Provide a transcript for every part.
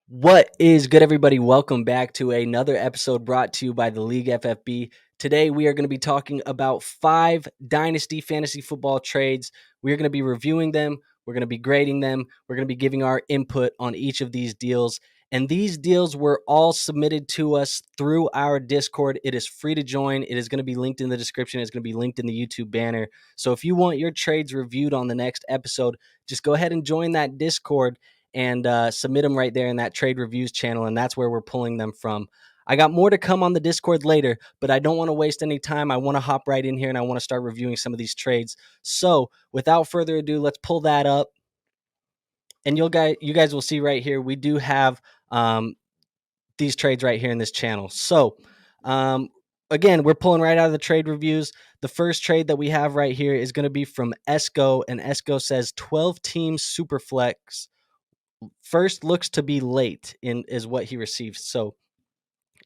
What is good, everybody? Welcome back to another episode brought to you by the League FFB. Today, we are going to be talking about 5 Dynasty fantasy football trades. We are going to be reviewing them. We're going to be grading them. We're going to be giving our input on each of these deals. And these deals were all submitted to us through our Discord. It is free to join. It is going to be linked in the description. It's going to be linked in the YouTube banner. So if you want your trades reviewed on the next episode, just go ahead and join that Discord and submit them right there in that trade reviews channel. And that's where we're pulling them from. I got more to come on the Discord later, but I don't want to waste any time. I want to hop right in here and I want to start reviewing some of these trades. So without further ado, let's pull that up. And you guys will see right here, we do have these trades right here in this channel. So again, we're pulling right out of the trade reviews. The first trade that we have right here is going to be from Esco, and Esco says 12-team Superflex first looks to be late in is what he received. So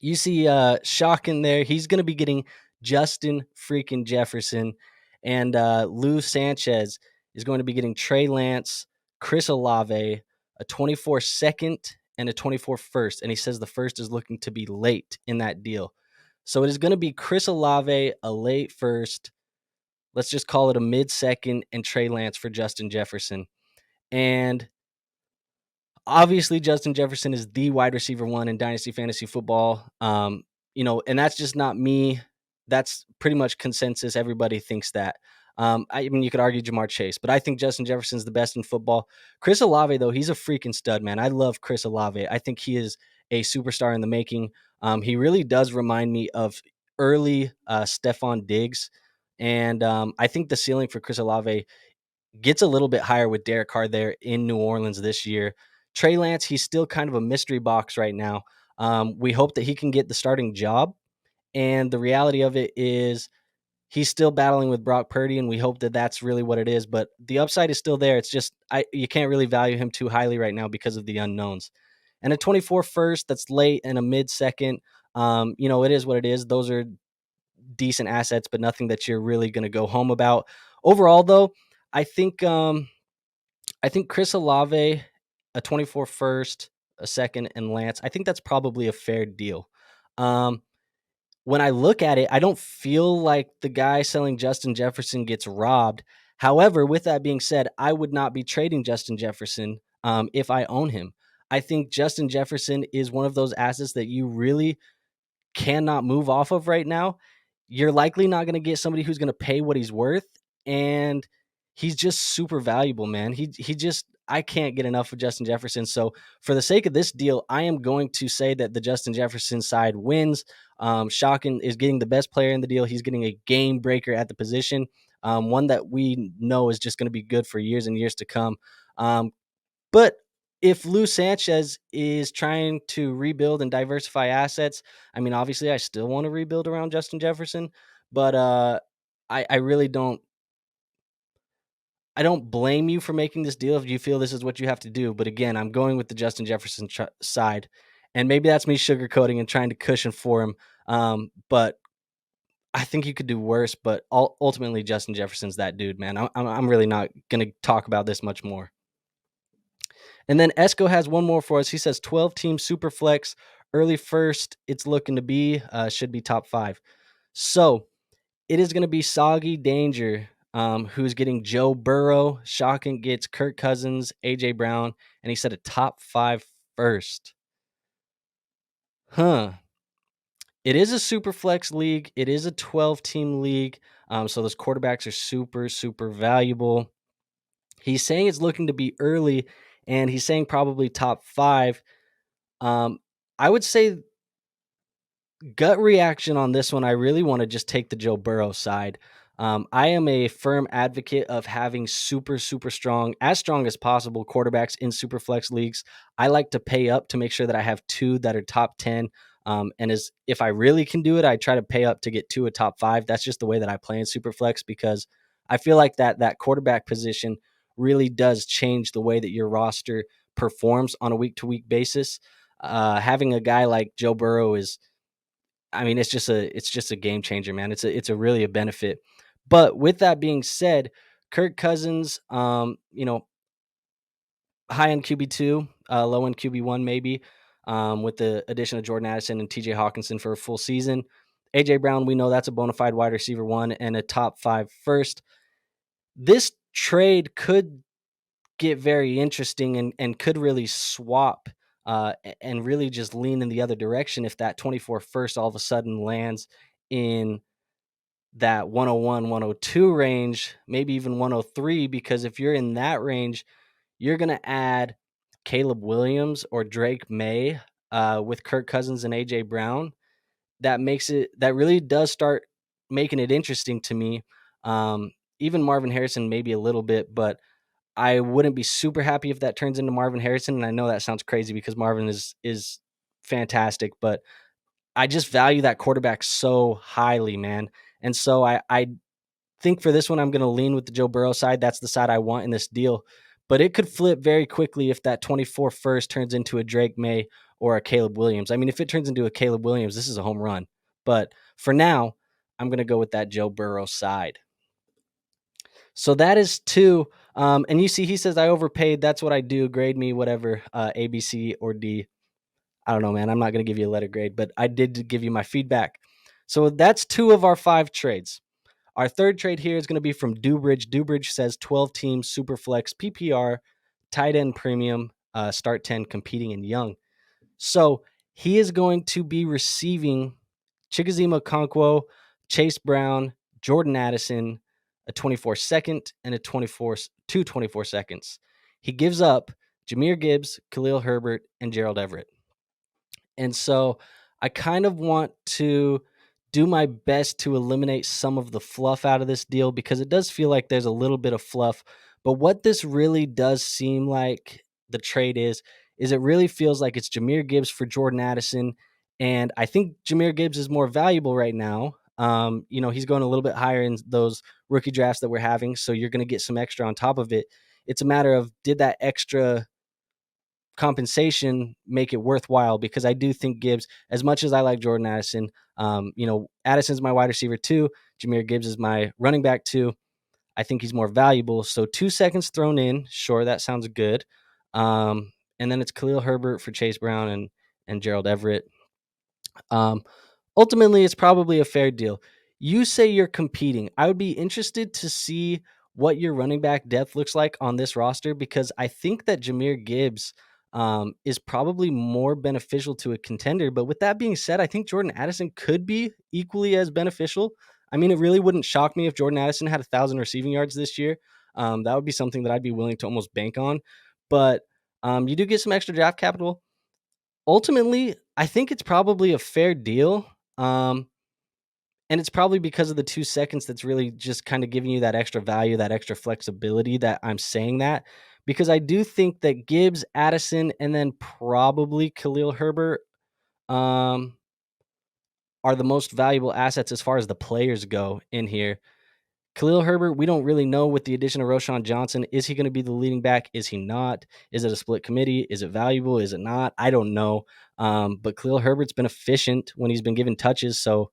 you see Shock in there. He's going to be getting Justin freaking Jefferson, and Lou Sanchez is going to be getting Trey Lance, Chris Olave, a 24 second and a 24 first. And he says the first is looking to be late in that deal. So it is going to be Chris Olave, a late first. Let's just call it a mid second, and Trey Lance for Justin Jefferson. And obviously, Justin Jefferson is the wide receiver one in Dynasty Fantasy Football. And that's just not me. That's pretty much consensus. Everybody thinks that. I mean, you could argue Jahmyr Chase, but I think Justin Jefferson's the best in football. Chris Olave, though, he's a freaking stud, man. I love Chris Olave. I think he is a superstar in the making. He really does remind me of early Stephon Diggs. And I think the ceiling for Chris Olave gets a little bit higher with Derek Carr there in New Orleans this year. Trey Lance, he's still kind of a mystery box right now. We hope that he can get the starting job. And the reality of it is he's still battling with Brock Purdy, and we hope that that's really what it is. But the upside is still there. It's just you can't really value him too highly right now because of the unknowns. And a 24 first that's late and a mid second, it is what it is. Those are decent assets, but nothing that you're really going to go home about. Overall, though, I think Chris Olave, a 24 first, a second, and Lance, I think that's probably a fair deal. When I look at it, I don't feel like the guy selling Justin Jefferson gets robbed. However, with that being said, I would not be trading Justin Jefferson if I own him. I think Justin Jefferson is one of those assets that you really cannot move off of right now. You're likely not going to get somebody who's going to pay what he's worth, and he's just super valuable, man. He just I can't get enough of Justin Jefferson. So for the sake of this deal, I am going to say that the Justin Jefferson side wins. Shocking is getting the best player in the deal. He's getting a game breaker at the position, one that we know is just going to be good for years and years to come. But if Lou Sanchez is trying to rebuild and diversify assets, I mean, obviously, I still want to rebuild around Justin Jefferson, but I really don't. I don't blame you for making this deal if you feel this is what you have to do. But again, I'm going with the Justin Jefferson side, and maybe that's me sugarcoating and trying to cushion for him. But I think you could do worse. But ultimately, Justin Jefferson's that dude, man. I'm really not going to talk about this much more. And then Esco has one more for us. He says 12-team Superflex, early first. It's looking to be, should be top 5. So it is going to be Soggy Danger, who's getting Joe Burrow. Shocking gets Kirk Cousins, AJ Brown, and he said a top 5 first. Huh. It is a Superflex league. It is a 12-team league. So those quarterbacks are super, super valuable. He's saying it's looking to be early, and he's saying probably top 5. I would say gut reaction on this one, I really want to just take the Joe Burrow side. I am a firm advocate of having super, super strong, as strong as possible quarterbacks in super flex leagues. I like to pay up to make sure that I have 2 that are top 10. And if I really can do it, I try to pay up to get 2 a top 5. That's just the way that I play in super flex because I feel like that quarterback position really does change the way that your roster performs on a week-to-week basis. Having a guy like Joe Burrow it's just a game changer, man. It's a really a benefit. But with that being said, Kirk Cousins, high end QB2, low end QB1 maybe, with the addition of Jordan Addison and TJ Hawkinson for a full season. AJ Brown, we know that's a bona fide wide receiver 1 and a top 5 first. This trade could get very interesting and could really swap and really just lean in the other direction if that 24 first all of a sudden lands in that 101, 102 range, maybe even 103, because if you're in that range, you're going to add Caleb Williams or Drake May with Kirk Cousins and AJ Brown. That really does start making it interesting to me. Even Marvin Harrison, maybe a little bit, but I wouldn't be super happy if that turns into Marvin Harrison. And I know that sounds crazy because Marvin is fantastic, but I just value that quarterback so highly, man. And so I think for this one, I'm going to lean with the Joe Burrow side. That's the side I want in this deal. But it could flip very quickly if that 24 first turns into a Drake May or a Caleb Williams. I mean, if it turns into a Caleb Williams, this is a home run. But for now, I'm going to go with that Joe Burrow side. So that is 2. And you see, he says, I overpaid. That's what I do. Grade me, whatever, A, B, C, or D. I don't know, man. I'm not going to give you a letter grade, but I did give you my feedback. So that's 2 of our 5 trades. Our third trade here is going to be from Dubridge. Dubridge says 12 teams, super flex, PPR, tight end premium, start 10, competing in young. So he is going to be receiving Chikezima Okonkwo, Chase Brown, Jordan Addison, a 24 second, and a 2 24 seconds. He gives up Jahmyr Gibbs, Khalil Herbert, and Gerald Everett. And so I kind of want to do my best to eliminate some of the fluff out of this deal because it does feel like there's a little bit of fluff. But what this really does seem like the trade is it really feels like it's Jahmyr Gibbs for Jordan Addison. And I think Jahmyr Gibbs is more valuable right now. He's going a little bit higher in those rookie drafts that we're having. So you're going to get some extra on top of it. It's a matter of, did that extra compensation make it worthwhile? Because I do think Gibbs, as much as I like Jordan Addison, Addison's my wide receiver 2. Jahmyr Gibbs is my running back 2. I think he's more valuable. So 2 seconds thrown in. Sure, that sounds good. And then it's Khalil Herbert for Chase Brown and Gerald Everett. Ultimately, it's probably a fair deal. You say you're competing. I would be interested to see what your running back depth looks like on this roster because I think that Jahmyr Gibbs is probably more beneficial to a contender. But with that being said, I think Jordan Addison could be equally as beneficial. I mean, it really wouldn't shock me if Jordan Addison had 1,000 receiving yards this year. That would be something that I'd be willing to almost bank on. But you do get some extra draft capital. Ultimately, I think it's probably a fair deal. And it's probably because of the 2 seconds that's really just kind of giving you that extra value, that extra flexibility that I'm saying that. Because I do think that Gibbs, Addison, and then probably Khalil Herbert are the most valuable assets as far as the players go in here. Khalil Herbert, we don't really know with the addition of Roschon Johnson. Is he going to be the leading back? Is he not? Is it a split committee? Is it valuable? Is it not? I don't know. But Khalil Herbert's been efficient when he's been given touches, so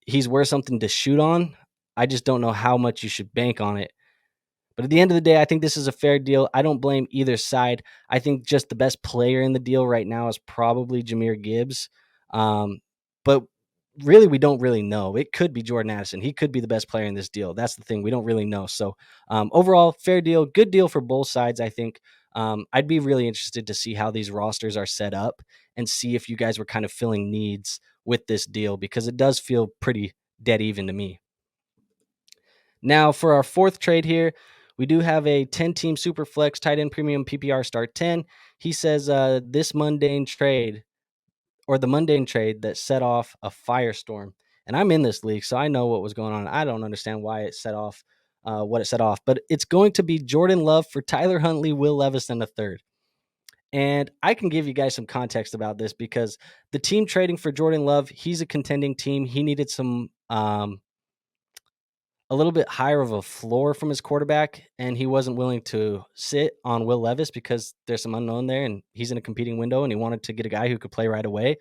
he's worth something to shoot on. I just don't know how much you should bank on it. But at the end of the day, I think this is a fair deal. I don't blame either side. I think just the best player in the deal right now is probably Jahmyr Gibbs. But really, we don't really know. It could be Jordan Addison. He could be the best player in this deal. That's the thing. We don't really know. So overall, fair deal. Good deal for both sides, I think. I'd be really interested to see how these rosters are set up and see if you guys were kind of filling needs with this deal because it does feel pretty dead even to me. Now, for our fourth trade here, we do have a 10-team super flex tight end premium PPR start 10. He says this mundane trade or the mundane trade that set off a firestorm. And I'm in this league, so I know what was going on. I don't understand why it set off what it set off, but it's going to be Jordan Love for Tyler Huntley, Will Levis, and a third. And I can give you guys some context about this because the team trading for Jordan Love, he's a contending team. He needed some a little bit higher of a floor from his quarterback, and he wasn't willing to sit on Will Levis because there's some unknown there, and he's in a competing window, and he wanted to get a guy who could play right away.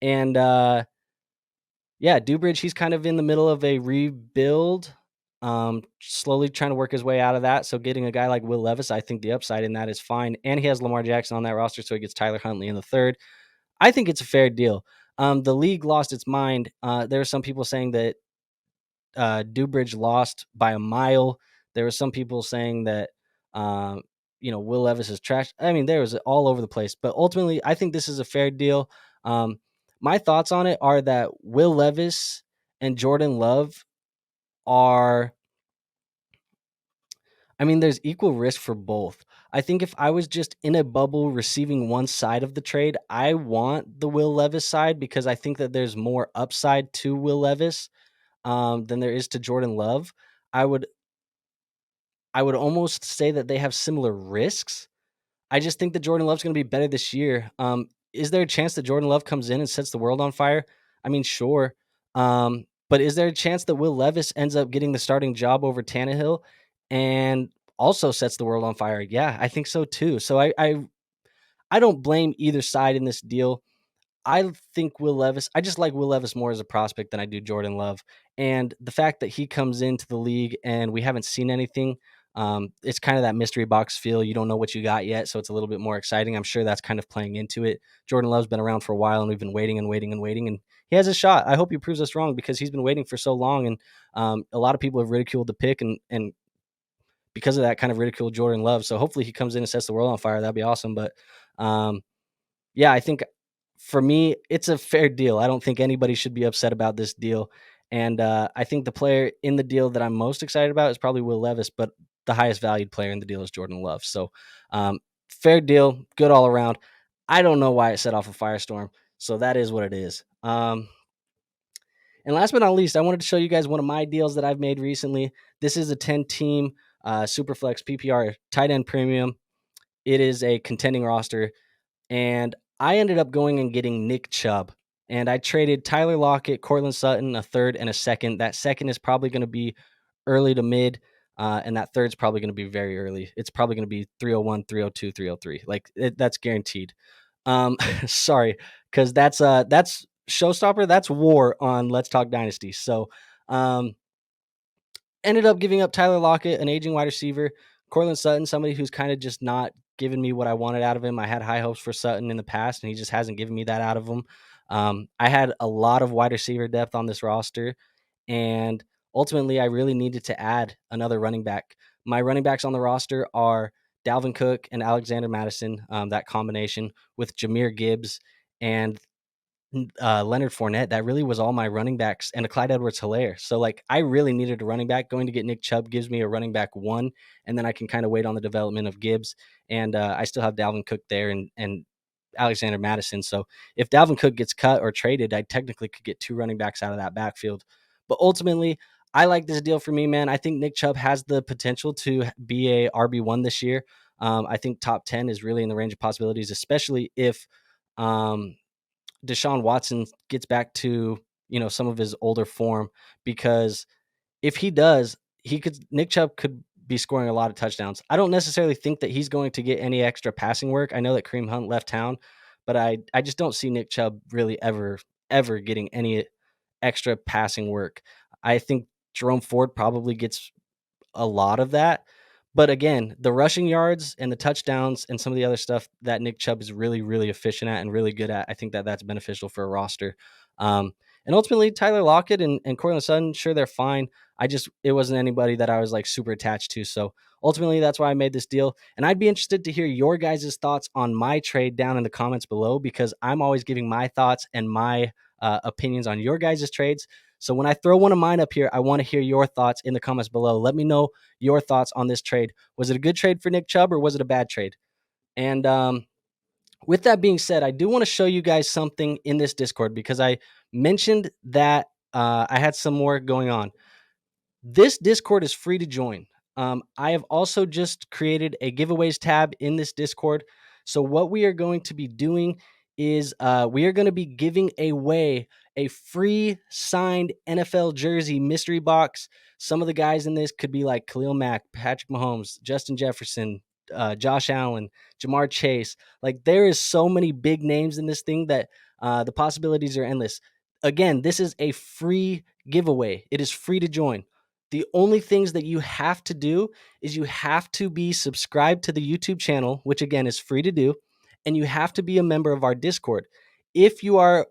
And Dubridge, he's kind of in the middle of a rebuild. slowly trying to work his way out of that. So getting a guy like Will Levis, I think the upside in that is fine. And he has Lamar Jackson on that roster, so he gets Tyler Huntley in the third. I think it's a fair deal. The league lost its mind. There are some people saying that Dubridge lost by a mile. There were some people saying that Will Levis is trash. I mean, there was all over the place. But ultimately, I think this is a fair deal. My thoughts on it are that Will Levis and Jordan Love are, I mean, there's equal risk for both. I think if I was just in a bubble receiving one side of the trade, I want the Will Levis side because I think that there's more upside to Will Levis than there is to Jordan Love. I would almost say that they have similar risks. I just think that Jordan Love's going to be better this year. Is there a chance that Jordan Love comes in and sets the world on fire? I mean, sure. But is there a chance that Will Levis ends up getting the starting job over Tannehill and also sets the world on fire? Yeah, I think so too. So I don't blame either side in this deal. I think Will Levis, I just like Will Levis more as a prospect than I do Jordan Love. And the fact that he comes into the league and we haven't seen anything, it's kind of that mystery box feel. You don't know what you got yet, so it's a little bit more exciting. I'm sure that's kind of playing into it. Jordan Love's been around for a while, and we've been waiting and waiting and waiting, and he has a shot. I hope he proves us wrong because he's been waiting for so long, and a lot of people have ridiculed the pick, and because of that, kind of ridiculed Jordan Love. So hopefully he comes in and sets the world on fire. That'd be awesome. But yeah, I think for me, it's a fair deal. I don't think anybody should be upset about this deal. And I think the player in the deal that I'm most excited about is probably Will Levis, but the highest valued player in the deal is Jordan Love. So fair deal, good all around. I don't know why it set off a firestorm. So that is what it is. And last but not least, I wanted to show you guys one of my deals that I've made recently. This is a 10-team Superflex PPR tight end premium. It is a contending roster. And I ended up going and getting Nick Chubb. And I traded Tyler Lockett, Cortland Sutton, a third and a second. That second is probably going to be early to mid. And that third's probably going to be very early. It's probably going to be 301, 302, 303. Like that's guaranteed. Sorry, because that's showstopper. That's war on Let's Talk Dynasty. So ended up giving up Tyler Lockett, an aging wide receiver, Cortland Sutton, somebody who's kind of just not giving me what I wanted out of him. I had high hopes for Sutton in the past, and he just hasn't given me that out of him. I had a lot of wide receiver depth on this roster, and ultimately, I really needed to add another running back. My running backs on the roster are Dalvin Cook and Alexander Madison, that combination with Jahmyr Gibbs and Leonard Fournette. That really was all my running backs, and a Clyde Edwards-Helaire. So like I really needed a running back. Going to get Nick Chubb gives me a running back one, and then I can kind of wait on the development of Gibbs. And I still have Dalvin Cook there and Alexander Madison. So if Dalvin Cook gets cut or traded, I technically could get two running backs out of that backfield. But ultimately, I like this deal for me, man. I think Nick Chubb has the potential to be a RB1 this year. I think top 10 is really in the range of possibilities, especially if Deshaun Watson gets back to, some of his older form, because if he does, Nick Chubb could be scoring a lot of touchdowns. I don't necessarily think that he's going to get any extra passing work. I know that Kareem Hunt left town, but I just don't see Nick Chubb really ever getting any extra passing work. I think Jerome Ford probably gets a lot of that. But again, the rushing yards and the touchdowns and some of the other stuff that Nick Chubb is really, really efficient at and really good at, I think that that's beneficial for a roster. And ultimately, Tyler Lockett and Cortland Sutton, sure, they're fine. It wasn't anybody that I was like super attached to. So ultimately, that's why I made this deal. And I'd be interested to hear your guys' thoughts on my trade down in the comments below, because I'm always giving my thoughts and my opinions on your guys' trades. So when I throw one of mine up here, I want to hear your thoughts in the comments below. Let me know your thoughts on this trade. Was it a good trade for Nick Chubb, or was it a bad trade? And with that being said, I do want to show you guys something in this Discord, because I mentioned that I had some more going on. This Discord is free to join. I have also just created a giveaways tab in this Discord. So what we are going to be doing is we are going to be giving away a free signed NFL jersey mystery box. Some of the guys in this could be like Khalil Mack, Patrick Mahomes, Justin Jefferson, Josh Allen, Jamar Chase. Like there is so many big names in this thing that the possibilities are endless. Again, this is a free giveaway. It is free to join. The only things that you have to do is you have to be subscribed to the YouTube channel, which again is free to do, and you have to be a member of our Discord. If you are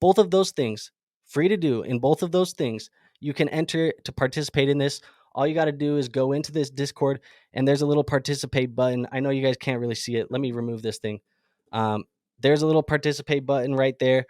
both of those things, free to do in both of those things, you can enter to participate in this. All you got to do is go into this Discord and there's a little participate button. I know you guys can't really see it. Let me remove this thing. There's a little participate button right there,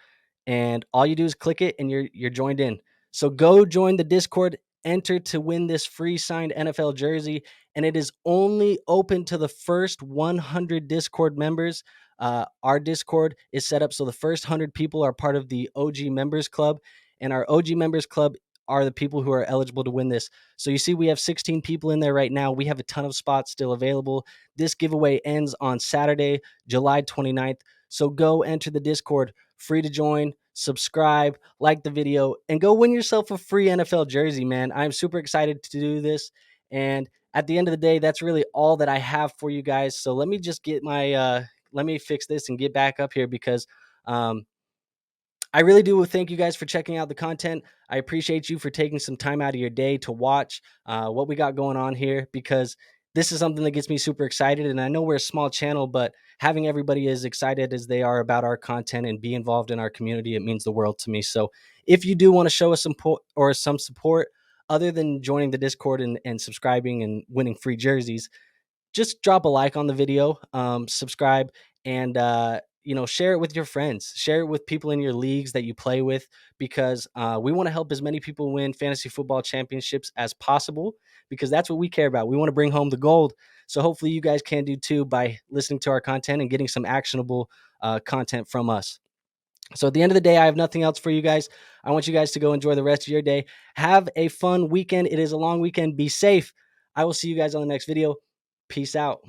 and all you do is click it and you're joined in. So go join the Discord, enter to win this free signed NFL jersey, and it is only open to the first 100 Discord members. Our Discord is set up so the first 100 people are part of the OG members club, and our OG members club are the people who are eligible to win this. So you see we have 16 people in there right now. We have a ton of spots still available. This giveaway ends on Saturday, July 29th. So go enter the Discord, free to join, subscribe, like the video, and go win yourself a free NFL jersey, man. I'm super excited to do this. And at the end of the day, that's really all that I have for you guys. So let me just get my let me fix this and get back up here because I really do thank you guys for checking out the content. I appreciate you for taking some time out of your day to watch what we got going on here, because this is something that gets me super excited. And I know we're a small channel, but having everybody as excited as they are about our content and be involved in our community, it means the world to me. So if you do want to show us some support other than joining the Discord and subscribing and winning free jerseys, just drop a like on the video, subscribe, and share it with your friends, share it with people in your leagues that you play with, because we want to help as many people win fantasy football championships as possible, because that's what we care about. We want to bring home the gold. So hopefully you guys can do too by listening to our content and getting some actionable content from us. So at the end of the day, I have nothing else for you guys. I want you guys to go enjoy the rest of your day. Have a fun weekend. It is a long weekend. Be safe. I will see you guys on the next video. Peace out.